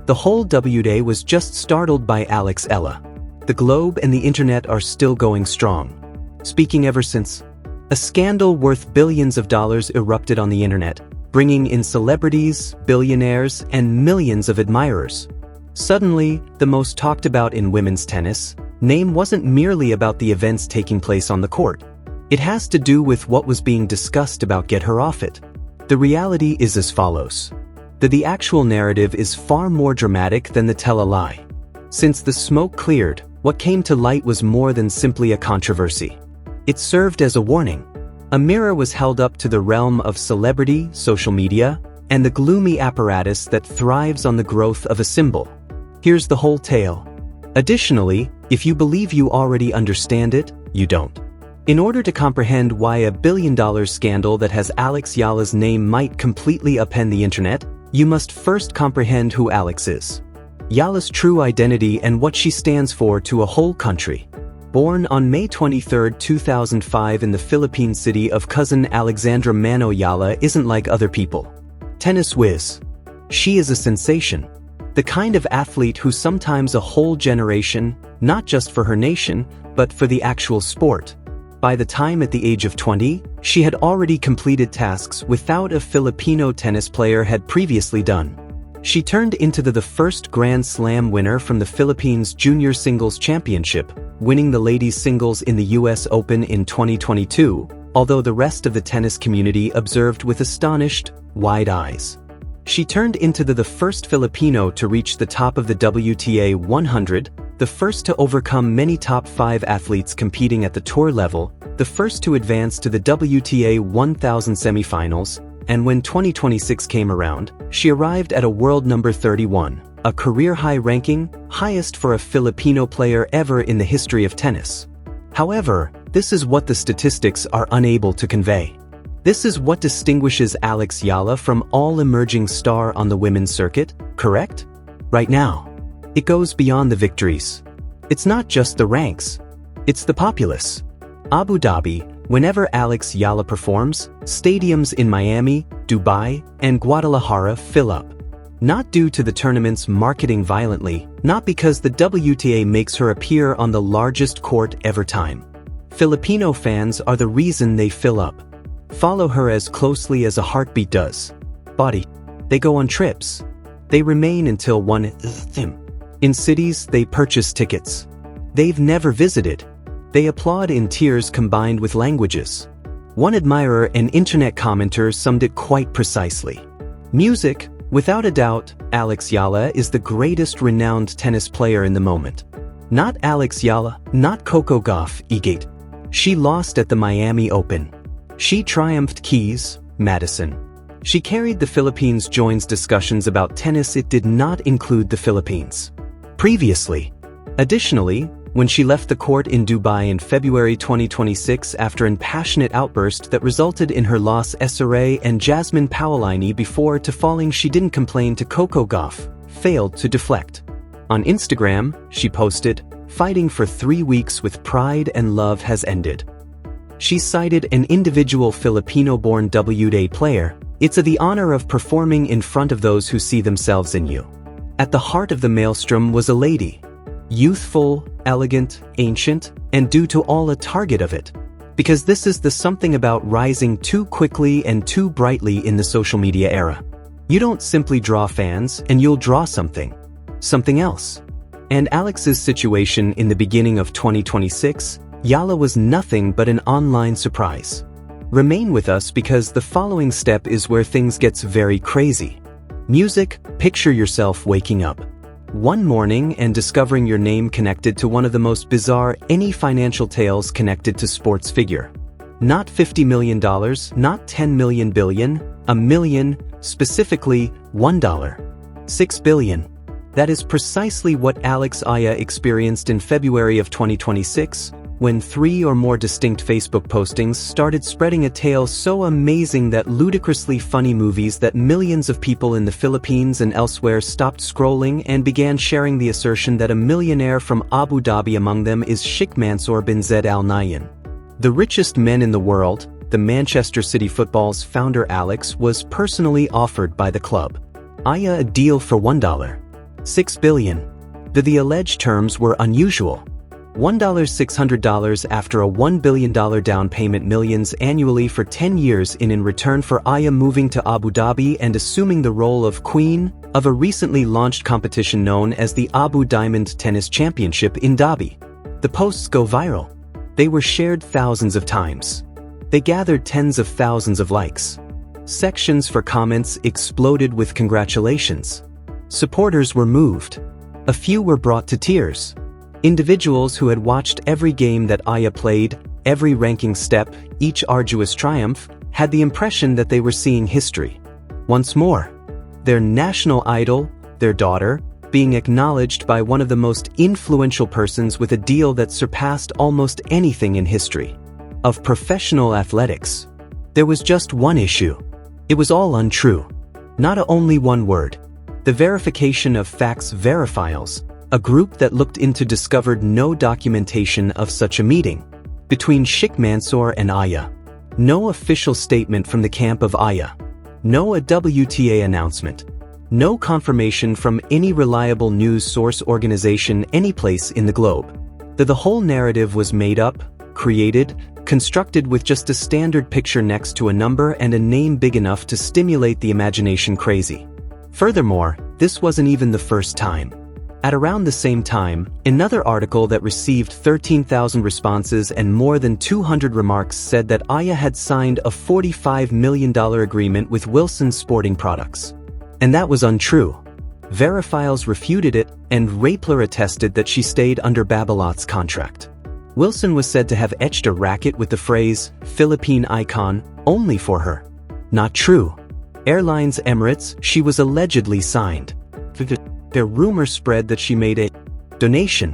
The whole WTA was just startled by Eala. The globe and the internet are still going strong. Speaking ever since. A scandal worth billions of dollars erupted on the internet, bringing in celebrities, billionaires, and millions of admirers. Suddenly, the most talked about in women's tennis name wasn't merely about the events taking place on the court. It has to do with what was being discussed about get her off it. The reality is as follows. The actual narrative is far more dramatic than the tell-a-lie. Since the smoke cleared, what came to light was more than simply a controversy. It served as a warning. A mirror was held up to the realm of celebrity, social media, and the gloomy apparatus that thrives on the growth of a symbol. Here's the whole tale. Additionally, if you believe you already understand it, you don't. In order to comprehend why a billion-dollar scandal that has Eala's name might completely upend the internet, you must first comprehend who Alex is. Eala's true identity and what she stands for to a whole country. Born on May 23, 2005 in the Philippine city of Quezon, Alexandra Mano, Eala isn't like other people. Tennis whiz. She is a sensation. The kind of athlete who sometimes a whole generation, not just for her nation, but for the actual sport. By the time at the age of 20, she had already completed tasks without a Filipino tennis player had previously done. She turned into the first Grand Slam winner from the Philippines Junior Singles Championship, winning the ladies' singles in the US Open in 2022, although the rest of the tennis community observed with astonished, wide eyes. She turned into the first Filipino to reach the top of the WTA 100, the first to overcome many top 5 athletes competing at the tour level, the first to advance to the WTA 1000 semifinals, and when 2026 came around, she arrived at a world number 31, a career-high ranking, highest for a Filipino player ever in the history of tennis. However, this is what the statistics are unable to convey. This is what distinguishes Eala from all emerging star on the women's circuit, correct? Right now. It goes beyond the victories. It's not just the ranks. It's the populace. Abu Dhabi, whenever Eala performs, stadiums in Miami, Dubai, and Guadalajara fill up. Not due to the tournament's marketing violently, not because the WTA makes her appear on the largest court ever time. Filipino fans are the reason they fill up. Follow her as closely as a heartbeat does. Body. They go on trips. They remain until in cities they purchase tickets. They've never visited. They applaud in tears combined with languages. One admirer and internet commenter summed it quite precisely. Music, without a doubt, Eala is the greatest renowned tennis player in the moment. Not Eala, not Coco Gauff, Egate. She lost at the Miami Open. She triumphed Keys, Madison. She carried the Philippines joins discussions about tennis. It did not include the Philippines. Previously. Additionally, when she left the court in Dubai in February 2026 after an passionate outburst that resulted in her loss SRA and Jasmine Paolini before to falling, she didn't complain to Coco Gauff, failed to deflect. On Instagram, she posted, "Fighting for 3 weeks with pride and love has ended." She cited an individual Filipino-born WTA player, "It's the honor of performing in front of those who see themselves in you." At the heart of the maelstrom was a lady. Youthful, elegant, ancient, and due to all a target of it. Because this is the something about rising too quickly and too brightly in the social media era. You don't simply draw fans and you'll draw something. Something else. And Alex's situation in the beginning of 2026, Eala was nothing but an online surprise. Remain with us because the following step is where things gets very crazy. Music, picture yourself waking up one morning and discovering your name connected to one of the most bizarre any financial tales connected to sports figure. Not $50 million, not 10 million billion, a million, specifically $1. 6 billion. That is precisely what Eala experienced in February of 2026, when 3 or more distinct Facebook postings started spreading a tale so amazing that ludicrously funny movies that millions of people in the Philippines and elsewhere stopped scrolling and began sharing the assertion that a millionaire from Abu Dhabi among them is Sheikh Mansour bin Zayed Al Nahyan. The richest men in the world, the Manchester City Football's founder Alex was personally offered by the club. A deal for $1. $6 billion. The alleged terms were unusual. $600 after a $1 billion down payment, millions annually for 10 years in return for Aya moving to Abu Dhabi and assuming the role of queen of a recently launched competition known as the Abu Diamond Tennis Championship in Dhabi. The posts go viral. They were shared thousands of times. They gathered tens of thousands of likes. Sections for comments exploded with congratulations. Supporters were moved. A few were brought to tears. Individuals who had watched every game that Aya played, every ranking step, each arduous triumph, had the impression that they were seeing history. Once more, their national idol, their daughter, being acknowledged by one of the most influential persons with a deal that surpassed almost anything in history. Of professional athletics, there was just one issue. It was all untrue. Not only one word. The verification of facts verifiles, a group that looked into discovered no documentation of such a meeting between Sheikh Mansour and Aya. No official statement from the camp of Aya. No a WTA announcement. No confirmation from any reliable news source organization anyplace in the globe. The whole narrative was made up, created, constructed with just a standard picture next to a number and a name big enough to stimulate the imagination crazy. Furthermore, this wasn't even the first time. At around the same time, another article that received 13,000 responses and more than 200 remarks said that Aya had signed a $45 million agreement with Wilson Sporting Products. And that was untrue. Verifiles refuted it, and Rapler attested that she stayed under Babolat's contract. Wilson was said to have etched a racket with the phrase, Philippine icon, only for her. Not true. Airlines Emirates, she was allegedly signed. Their rumor spread that she made a donation,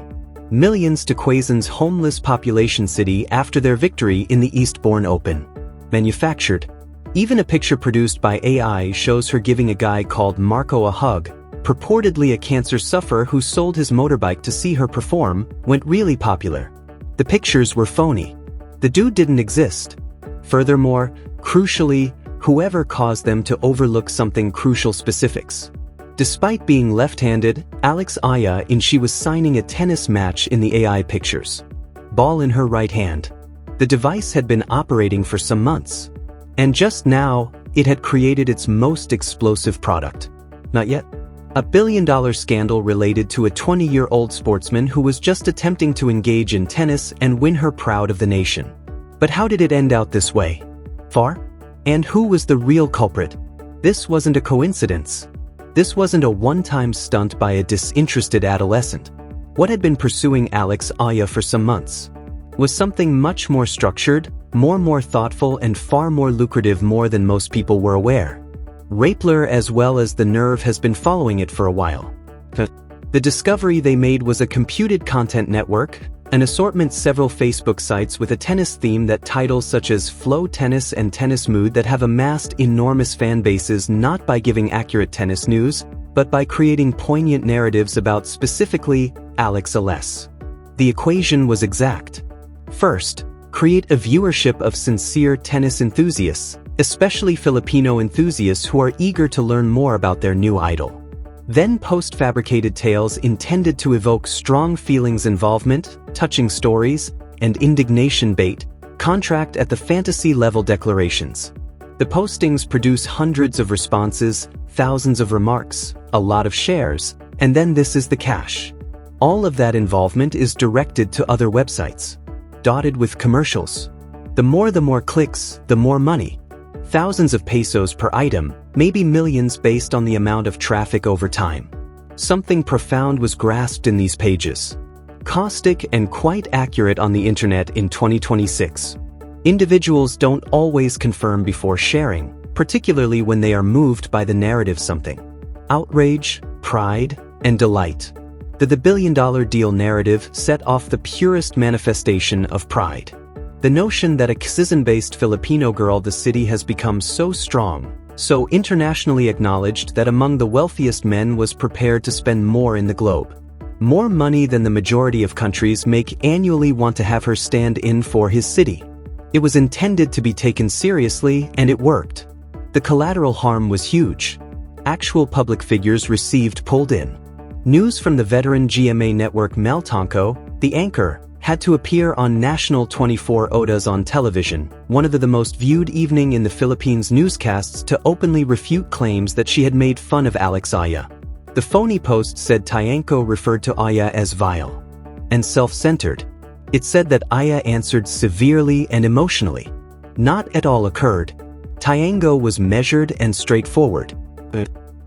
millions to Quezon's homeless population city after their victory in the Eastbourne Open. Manufactured. Even a picture produced by AI shows her giving a guy called Marco a hug, purportedly a cancer sufferer who sold his motorbike to see her perform, went really popular. The pictures were phony. The dude didn't exist. Furthermore, crucially, whoever caused them to overlook something crucial specifics. Despite being left-handed, Alex Aya she was signing a tennis match in the AI pictures. Ball in her right hand. The device had been operating for some months. And just now, it had created its most explosive product. Not yet. A billion-dollar scandal related to a 20-year-old sportsman who was just attempting to engage in tennis and win her proud of the nation. But how did it end out this way? Far? And who was the real culprit? This wasn't a coincidence. This wasn't a one-time stunt by a disinterested adolescent. What had been pursuing Alex Aya for some months was something much more structured, more thoughtful, and far more lucrative more than most people were aware. Rapler as well as The Nerve has been following it for a while. The discovery they made was a computed content network, an assortment several Facebook sites with a tennis theme that titles such as Flow Tennis and Tennis Mood that have amassed enormous fan bases not by giving accurate tennis news, but by creating poignant narratives about specifically Alex Ales. The equation was exact. First, create a viewership of sincere tennis enthusiasts, especially Filipino enthusiasts who are eager to learn more about their new idol. Then post fabricated tales intended to evoke strong feelings, involvement, touching stories, and indignation bait, contract at the fantasy level declarations. The postings produce hundreds of responses, thousands of remarks, a lot of shares, and then this is the cash. All of that involvement is directed to other websites, dotted with commercials. The more clicks, the more money. Thousands of pesos per item, maybe millions based on the amount of traffic over time. Something profound was grasped in these pages. Caustic and quite accurate on the internet in 2026. Individuals don't always confirm before sharing, particularly when they are moved by the narrative something. Outrage, pride, and delight. The billion-dollar deal narrative set off the purest manifestation of pride. The notion that a Quezon-based Filipino girl the city has become so strong, so internationally acknowledged that among the wealthiest men was prepared to spend more in the globe. More money than the majority of countries make annually want to have her stand in for his city. It was intended to be taken seriously, and it worked. The collateral harm was huge. Actual public figures received pulled in. News from the veteran GMA network Mel Tonko, the anchor, had to appear on National 24 Oras on television, one of the most viewed evening in the Philippines newscasts, to openly refute claims that she had made fun of Alex Eala. The phony post said Tiangco referred to Eala as vile and self-centered. It said that Eala answered severely and emotionally. Not at all occurred. Tiangco was measured and straightforward.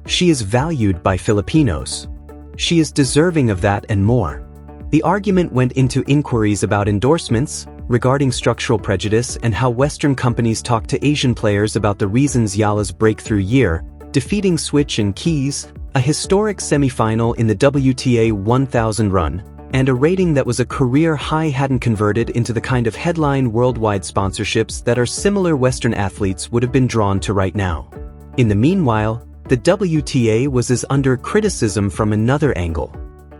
She is valued by Filipinos. She is deserving of that and more. The argument went into inquiries about endorsements, regarding structural prejudice and how Western companies talk to Asian players about the reasons Eala's breakthrough year, defeating Switch and Keys, a historic semifinal in the WTA 1000 run, and a rating that was a career high hadn't converted into the kind of headline worldwide sponsorships that our similar Western athletes would have been drawn to right now. In the meanwhile, the WTA was under criticism from another angle.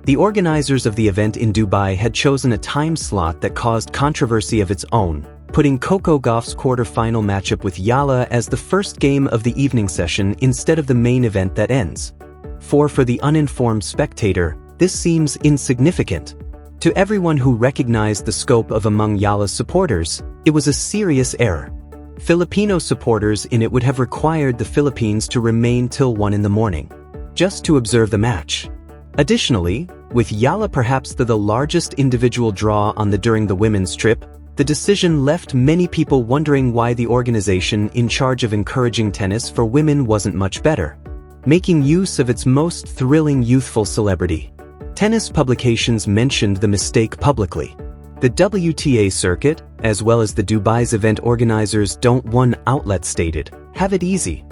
The organizers of the event in Dubai had chosen a time slot that caused controversy of its own, putting Coco Gauff's quarter-final matchup with Eala as the first game of the evening session instead of the main event that ends. For the uninformed spectator, this seems insignificant. To everyone who recognized the scope of among Eala's supporters, it was a serious error. Filipino supporters in it would have required the Philippines to remain till 1 in the morning, just to observe the match. Additionally, with Eala perhaps the largest individual draw on during the women's trip, the decision left many people wondering why the organization in charge of encouraging tennis for women wasn't much better, making use of its most thrilling youthful celebrity. Tennis publications mentioned the mistake publicly. The WTA circuit, as well as the Dubai's event organizers, don't one outlet stated, "Have it easy."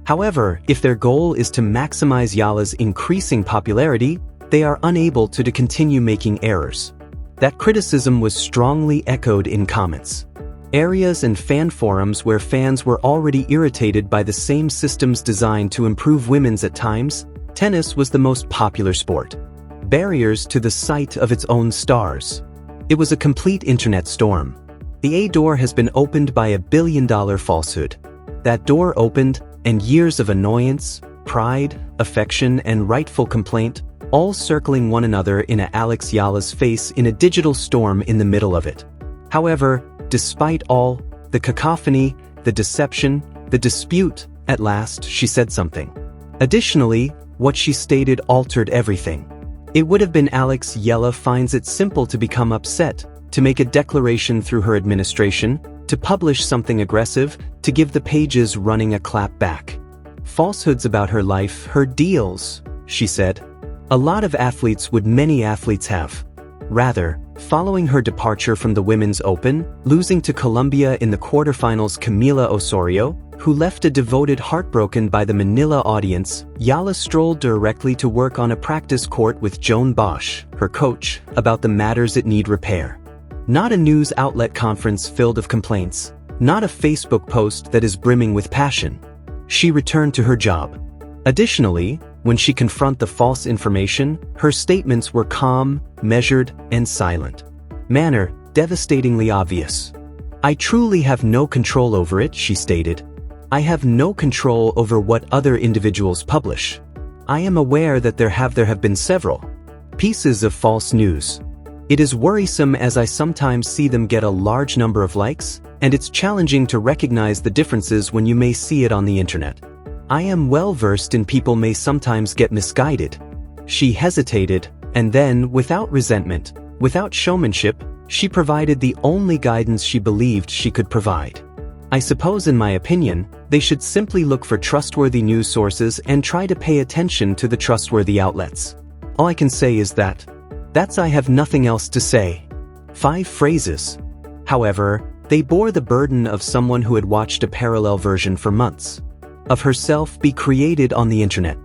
However, if their goal is to maximize Eala's increasing popularity, they are unable to continue making errors. That criticism was strongly echoed in comments. Areas and fan forums where fans were already irritated by the same systems designed to improve women's at times, tennis was the most popular sport. Barriers to the sight of its own stars. It was a complete internet storm. The door has been opened by $1 billion falsehood. That door opened, and years of annoyance, pride, affection, and rightful complaint, all circling one another in Alex Eala's face in a digital storm in the middle of it. However, despite all, the cacophony, the deception, the dispute, at last she said something. Additionally, what she stated altered everything. It would have been Alex Eala finds it simple to become upset, to make a declaration through her administration, to publish something aggressive, to give the pages running a clap back. Falsehoods about her life, her deals, she said. A lot of athletes would many athletes have. Rather, following her departure from the Women's Open, losing to Colombia in the quarterfinals Camila Osorio, who left a devoted heartbroken by the Manila audience, Eala strolled directly to work on a practice court with Joan Bosch, her coach, about the matters that need repair. Not a news outlet conference filled of complaints, not a Facebook post that is brimming with passion. She returned to her job. Additionally, when she confronted the false information, her statements were calm, measured, and silent. Manner, devastatingly obvious. "I truly have no control over it," she stated. "I have no control over what other individuals publish. I am aware that there have been several pieces of false news. It is worrisome as I sometimes see them get a large number of likes, and it's challenging to recognize the differences when you may see it on the internet. I am well versed in people may sometimes get misguided." She hesitated, and then, without resentment, without showmanship, she provided the only guidance she believed she could provide. "I suppose in my opinion, they should simply look for trustworthy news sources and try to pay attention to the trustworthy outlets. All I can say is that's I have nothing else to say." 5 phrases. However, they bore the burden of someone who had watched a parallel version for months of herself be created on the internet.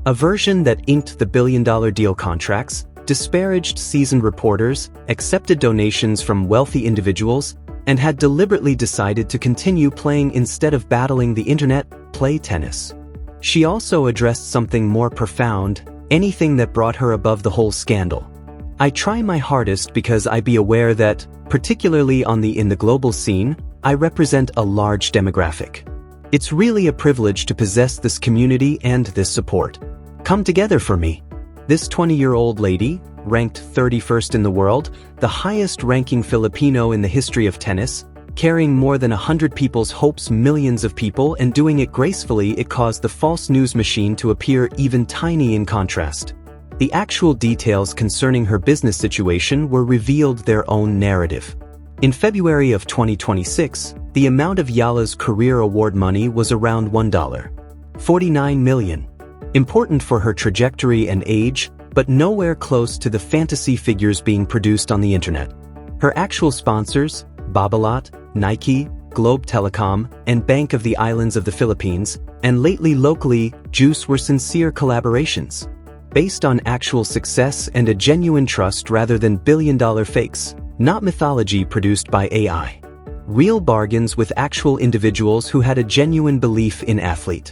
A version that inked the billion-dollar deal contracts, disparaged seasoned reporters, accepted donations from wealthy individuals, and had deliberately decided to continue playing instead of battling the internet, play tennis. She also addressed something more profound, anything that brought her above the whole scandal. "I try my hardest because I be aware that, particularly in the global scene, I represent a large demographic. It's really a privilege to possess this community and this support. Come together for me. This 20-year-old lady, ranked 31st in the world, the highest-ranking Filipino in the history of tennis, carrying more than 100 people's hopes, millions of people, and doing it gracefully, it caused the false news machine to appear even tiny in contrast. The actual details concerning her business situation were revealed their own narrative. In February of 2026, the amount of Eala's career award money was around $1.49 million. Important for her trajectory and age, but nowhere close to the fantasy figures being produced on the internet. Her actual sponsors, Babolat, Nike, Globe Telecom, and Bank of the Islands of the Philippines, and lately locally, Juice, were sincere collaborations, based on actual success and a genuine trust rather than billion-dollar fakes, not mythology produced by AI. Real bargains with actual individuals who had a genuine belief in athlete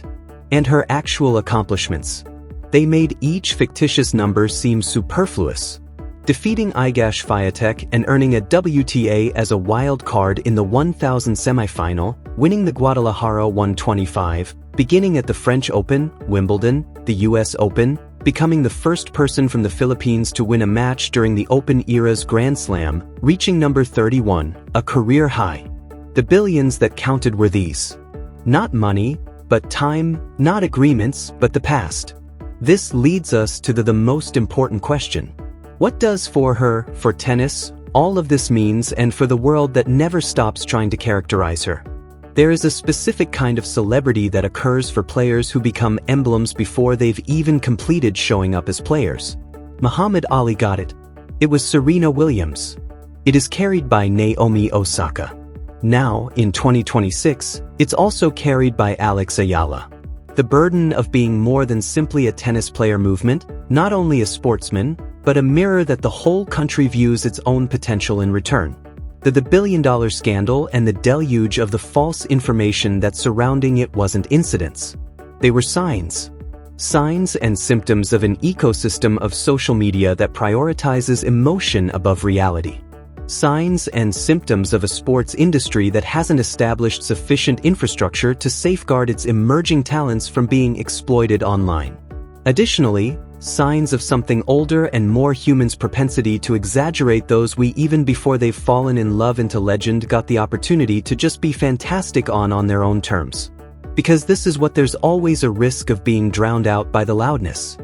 and her actual accomplishments. They made each fictitious number seem superfluous, defeating Igash Fiatek and earning a WTA as a wild card in the 1000 semifinal, winning the Guadalajara 125, beginning at the French Open, Wimbledon, the US Open, becoming the first person from the Philippines to win a match during the Open era's Grand Slam, reaching number 31, a career high. The billions that counted were these. Not money, but time, not agreements, but the past. This leads us to the most important question. What does for tennis, all of this means, and for the world that never stops trying to characterize her? There is a specific kind of celebrity that occurs for players who become emblems before they've even completed showing up as players. Muhammad Ali got it. It was Serena Williams. It is carried by Naomi Osaka. Now, in 2026, it's also carried by Alex Eala. The burden of being more than simply a tennis player movement, not only a sportsman, but a mirror that the whole country views its own potential in return. The billion-dollar scandal and the deluge of the false information that surrounding it wasn't incidents. They were signs. Signs and symptoms of an ecosystem of social media that prioritizes emotion above reality. Signs and symptoms of a sports industry that hasn't established sufficient infrastructure to safeguard its emerging talents from being exploited online. Additionally, signs of something older and more human's propensity to exaggerate those we, even before they've fallen in love into legend, got the opportunity to just be fantastic on their own terms. Because this is what there's always a risk of being drowned out by the loudness.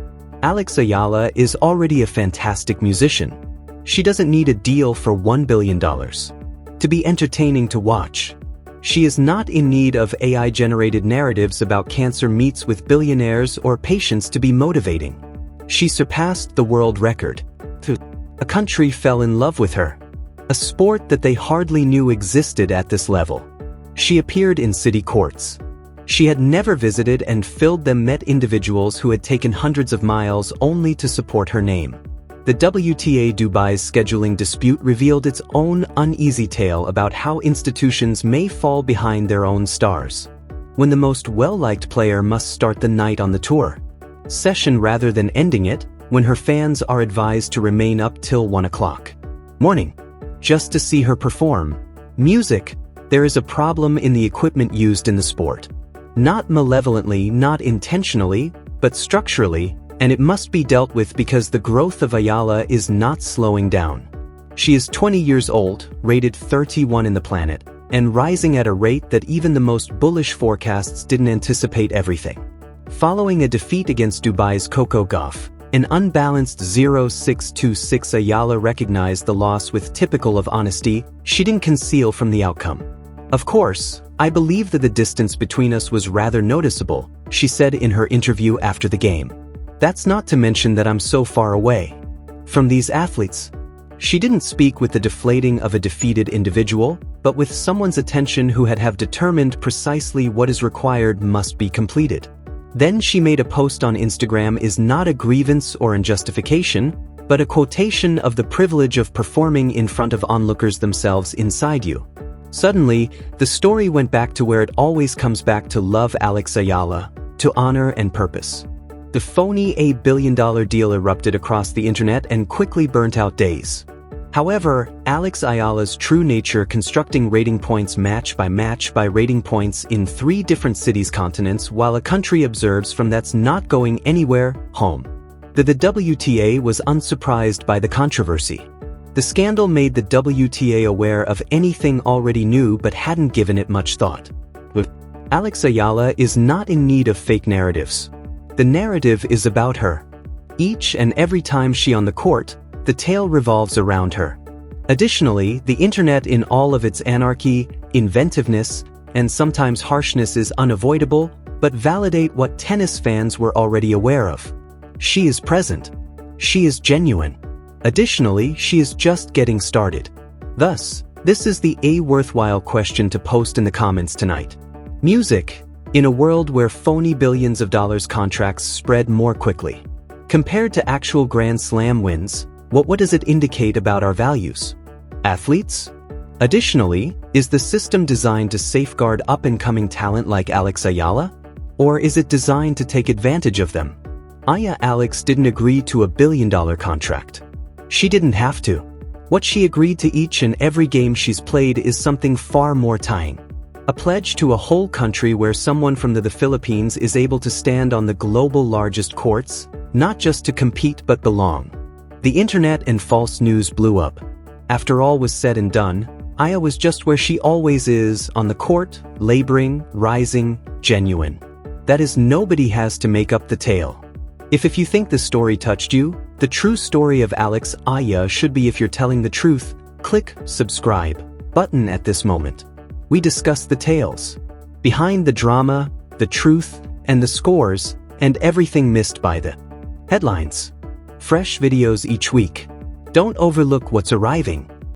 Alex Eala is already a fantastic musician. She doesn't need a deal for $1 billion to be entertaining to watch. She is not in need of AI-generated narratives about cancer meets with billionaires or patients to be motivating. She surpassed the world record. A country fell in love with her. A sport that they hardly knew existed at this level. She appeared in city courts she had never visited and filled them, met individuals who had taken hundreds of miles only to support her name. The WTA Dubai's scheduling dispute revealed its own uneasy tale about how institutions may fall behind their own stars when the most well-liked player must start the night on the tour session rather than ending it, when her fans are advised to remain up till 1 o'clock morning just to see her perform music. There is a problem in the equipment used in the sport. Not malevolently, not intentionally, but structurally, and it must be dealt with because the growth of Eala is not slowing down. She is 20 years old, rated 31 in the planet, and rising at a rate that even the most bullish forecasts didn't anticipate. Everything. Following a defeat against Dubai's Coco Gauff, an unbalanced 0-6-2-6, Eala recognized the loss with typical of honesty. She didn't conceal from the outcome. Of course, I believe that the distance between us was rather noticeable, she said in her interview after the game. That's not to mention that I'm so far away from these athletes. She didn't speak with the deflating of a defeated individual, but with someone's attention who have determined precisely what is required must be completed. Then she made a post on Instagram is not a grievance or injustification, but a quotation of the privilege of performing in front of onlookers themselves inside you. Suddenly, the story went back to where it always comes back to love. Alex Eala, to honor and purpose. The phony $1 billion deal erupted across the internet and quickly burnt out days. However, Alex Eala's true nature, constructing rating points match by rating points in 3 different cities, continents, while a country observes from, that's not going anywhere, home. The WTA was unsurprised by the controversy. The scandal made the WTA aware of anything already knew but hadn't given it much thought. Alex Eala is not in need of fake narratives. The narrative is about her. Each and every time she's on the court, the tale revolves around her. Additionally, the internet in all of its anarchy, inventiveness, and sometimes harshness is unavoidable, but validate what tennis fans were already aware of. She is present. She is genuine. Additionally, she is just getting started. Thus, this is the worthwhile question to post in the comments tonight. Music, in a world where phony billions of dollars contracts spread more quickly. Compared to actual Grand Slam wins, what does it indicate about our values? Athletes? Additionally, is the system designed to safeguard up-and-coming talent like Alex Eala? Or is it designed to take advantage of them? Alex didn't agree to a billion-dollar contract. She didn't have to. What she agreed to each and every game she's played is something far more tying. A pledge to a whole country where someone from the Philippines is able to stand on the global largest courts, not just to compete but belong. The internet and false news blew up. After all was said and done, Eala was just where she always is, on the court, laboring, rising, genuine. That is, nobody has to make up the tale. If you think the story touched you, the true story of Alex Eala should be if you're telling the truth, click subscribe button at this moment. We discuss the tales behind the drama, the truth, and the scores, and everything missed by the headlines. Fresh videos each week. Don't overlook what's arriving.